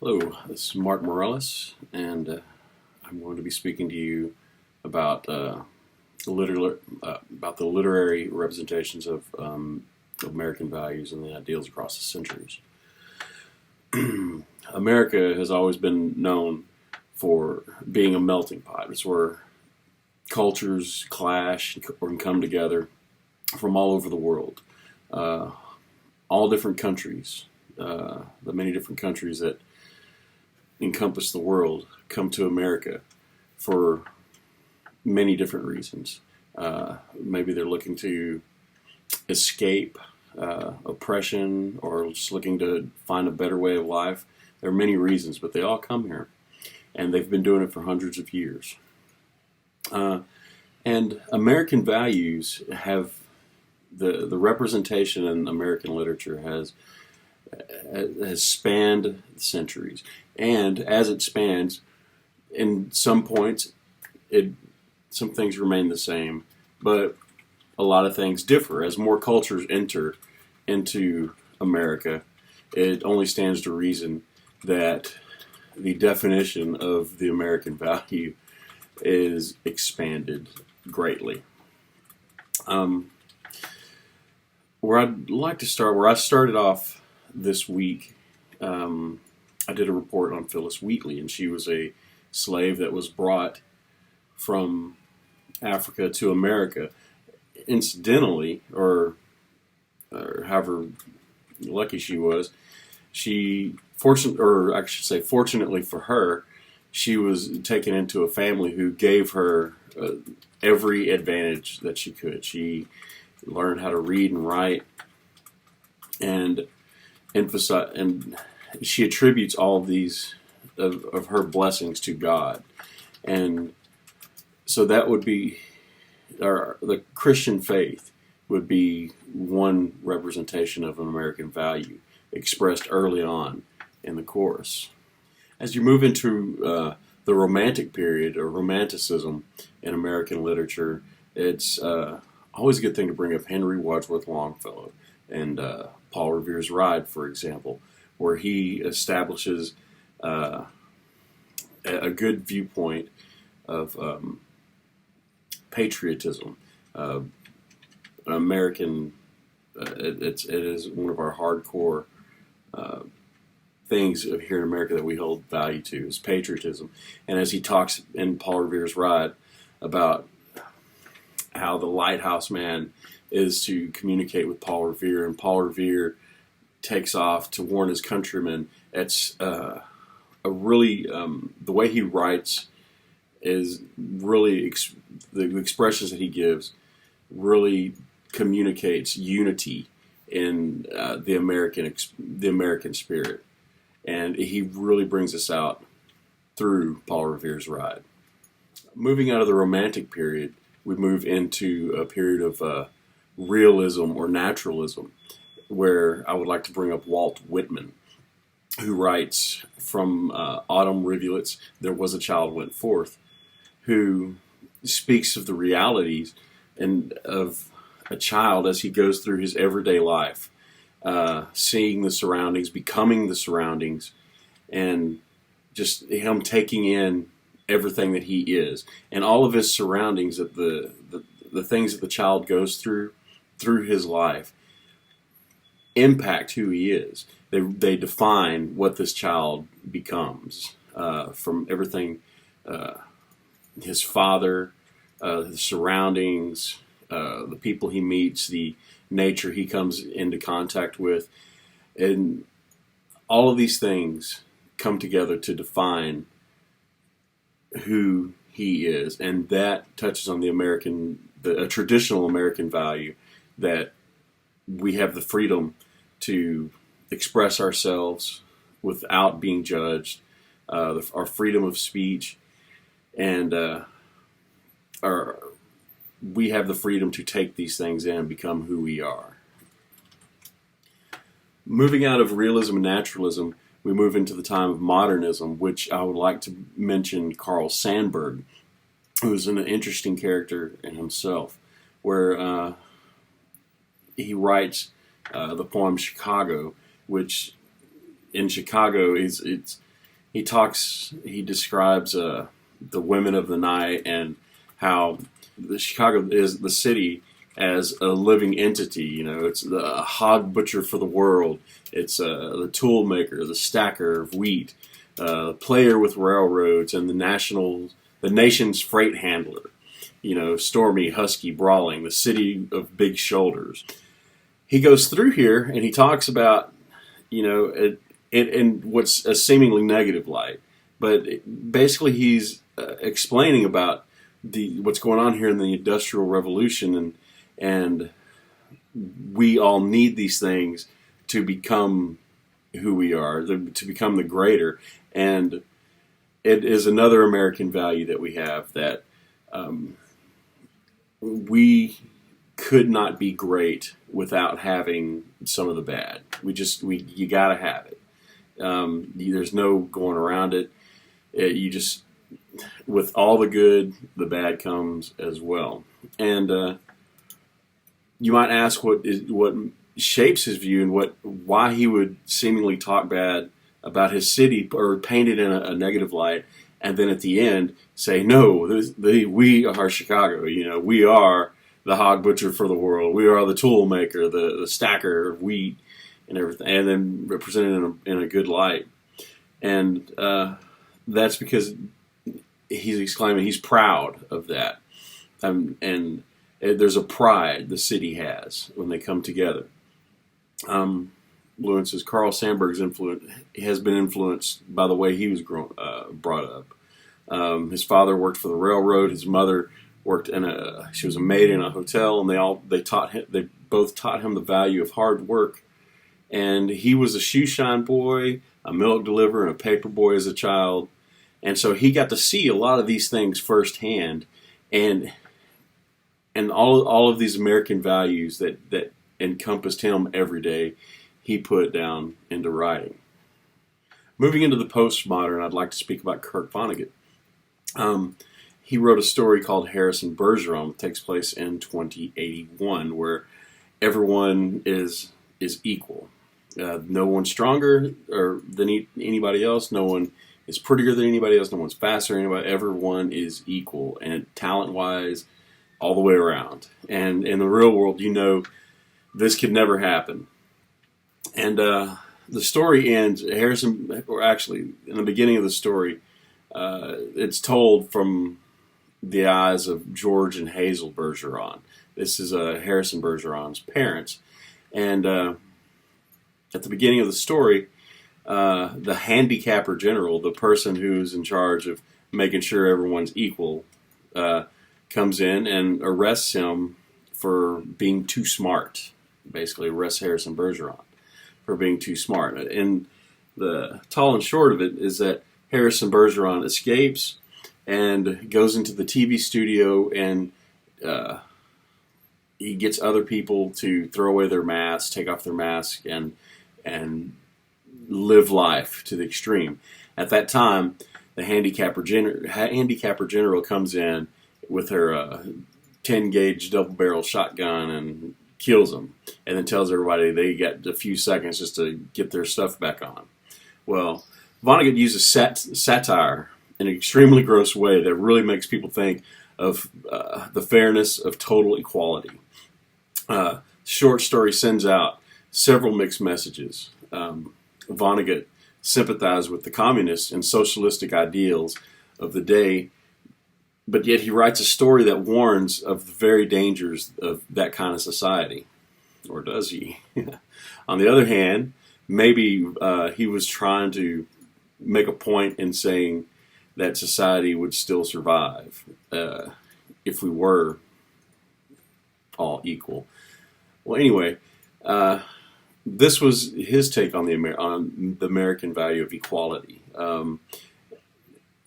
Hello, this is Mark Morales, and I'm going to be speaking to you about about the literary representations of American values and the ideals across the centuries. America has always been known for being a melting pot. It's where cultures clash and come together from all over the world, uh, all different countries, the many different countries that encompass the world come to America for many different reasons. Maybe they're looking to escape oppression or just looking to find a better way of life. There are many reasons, but they all come here. And they've been doing it for hundreds of years. And American values have the representation in American literature has spanned centuries, and as it spans, in some points, some things remain the same, but a lot of things differ. As more cultures enter into America, it only stands to reason that the definition of the American value is expanded greatly. Where I'd like to start, where I started off this week, I did a report on Phyllis Wheatley, and she was a slave that was brought from Africa to America. Incidentally, or however lucky she was, fortunately for her, she was taken into a family who gave her every advantage that she could. She learned how to read and write, and she attributes all of these of her blessings to God. And so that would be the Christian faith would be one representation of an American value expressed early on in the course. As you move into the Romantic period, or Romanticism in American literature, it's always a good thing to bring up Henry Wadsworth Longfellow and Paul Revere's Ride, for example, where he establishes a good viewpoint of patriotism. American, it is one of our hardcore things here in America that we hold value to, is patriotism. And as he talks in Paul Revere's Ride about how the lighthouse man is to communicate with Paul Revere, and Paul Revere takes off to warn his countrymen. It's a really the way he writes is really the expressions that he gives really communicates unity in the American spirit, and he really brings us out through Paul Revere's Ride. Moving out of the Romantic period, we move into a period of realism or naturalism, where I would like to bring up Walt Whitman, who writes from Autumn Rivulets, There Was a Child Went Forth, who speaks of the realities and of a child as he goes through his everyday life, seeing the surroundings, becoming the surroundings, and just him taking in everything that he is, and all of his surroundings, that the things that the child goes through his life impact who he is. They define what this child becomes, from everything, his father, his surroundings, the people he meets, the nature he comes into contact with, and all of these things come together to define who he is. And that touches on a traditional American value that we have the freedom to express ourselves without being judged, our freedom of speech, and we have the freedom to take these things in and become who we are. Moving out of realism and naturalism, we move into the time of modernism, which I would like to mention Carl Sandburg, who is an interesting character in himself, where he writes the poem Chicago, which in Chicago it's He describes the women of the night and how Chicago is the city as a living entity. You know, it's the hog butcher for the world. It's the tool maker, the stacker of wheat, player with railroads, and the nation's freight handler. You know, stormy, husky, brawling, the city of big shoulders. He goes through here and he talks about, you know, it in what's a seemingly negative light, but basically he's explaining about what's going on here in the Industrial Revolution, and we all need these things to become who we are, to become the greater. And it is another American value that we have, that we could not be great without having some of the bad. You got to have it. There's no going around it. You just, with all the good, the bad comes as well. And you might ask what shapes his view and why he would seemingly talk bad about his city or paint it in a negative light, and then at the end say, "No, we are Chicago. You know, we are the hog butcher for the world. We are the tool maker, the stacker of wheat, and everything," and then represented in a good light. And that's because he's exclaiming he's proud of that, and there's a pride the city has when they come together. Lewin says Carl Sandburg's has been influenced by the way he was brought up. His father worked for the railroad. His mother worked she was a maid in a hotel, and they both taught him the value of hard work. And he was a shoe shine boy, a milk deliverer, and a paper boy as a child. And so he got to see a lot of these things firsthand, and all of these American values that encompassed him every day, he put down into writing. Moving into the postmodern, I'd like to speak about Kurt Vonnegut. He wrote a story called Harrison Bergeron that takes place in 2081, where everyone is equal. No one's stronger than anybody else. No one is prettier than anybody else. No one's faster than anybody. Everyone is equal, and talent-wise, all the way around. And in the real world, you know, this could never happen. And the story ends. Actually, in the beginning of the story, it's told from the eyes of George and Hazel Bergeron. This is Harrison Bergeron's parents. And at the beginning of the story, the handicapper general, the person who's in charge of making sure everyone's equal, comes in and arrests him for being too smart. Basically arrests Harrison Bergeron for being too smart. And the tall and short of it is that Harrison Bergeron escapes and goes into the TV studio, and he gets other people to throw away their masks, take off their mask, and live life to the extreme. At that time, the handicapper general comes in with her 10-gauge double-barrel shotgun and kills them, and then tells everybody they got a few seconds just to get their stuff back on. Well, Vonnegut uses satire in an extremely gross way that really makes people think of the fairness of total equality. Short story sends out several mixed messages. Vonnegut sympathized with the communist and socialistic ideals of the day, but yet he writes a story that warns of the very dangers of that kind of society. Or does he? On the other hand, maybe he was trying to make a point in saying that society would still survive if we were all equal. Well, anyway, this was his take on the American value of equality.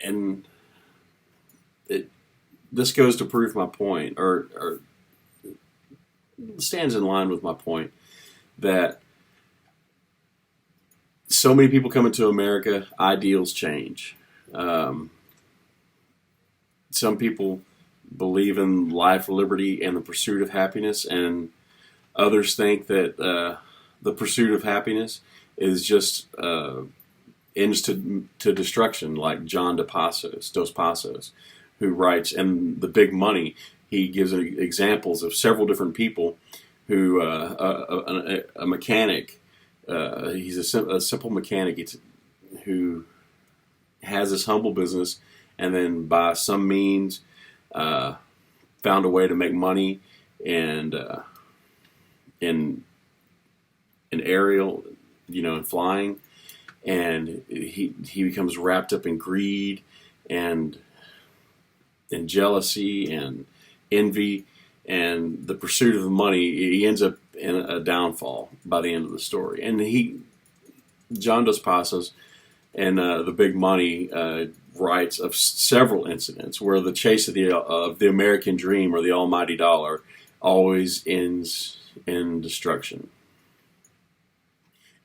And this goes to prove my point, or stands in line with my point, that so many people come into America, ideals change. Some people believe in life, liberty, and the pursuit of happiness, and others think that the pursuit of happiness is just ends to destruction, like John Dos Passos, who writes, and the Big Money. He gives examples of several different people who, a mechanic, he's a simple mechanic who has this humble business, and then by some means found a way to make money and in aerial, in flying, and he becomes wrapped up in greed and jealousy and envy and the pursuit of the money. He ends up in a downfall by the end of the story. And John Dos Passos and the Big Money writes of several incidents where the chase of the American dream or the almighty dollar always ends in destruction.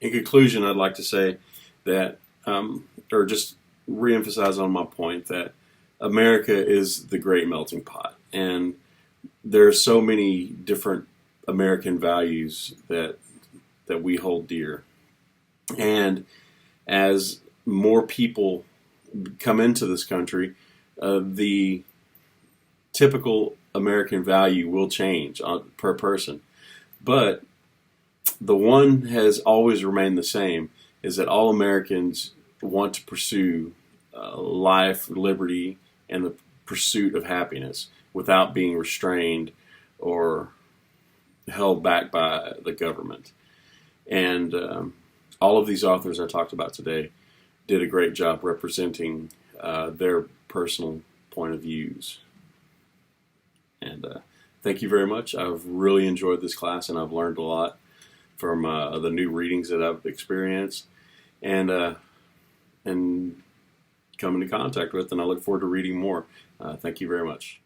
In conclusion, I'd like to say that, or just reemphasize on my point that America is the great melting pot, and there are so many different American values that we hold dear. And as more people come into this country, the typical American value will change per person. But the one has always remained the same, is that all Americans want to pursue life, liberty, and the pursuit of happiness without being restrained or held back by the government. And all of these authors I talked about today did a great job representing their personal point of views. And thank you very much. I've really enjoyed this class, and I've learned a lot from the new readings that I've experienced and come into contact with, and I look forward to reading more. Thank you very much.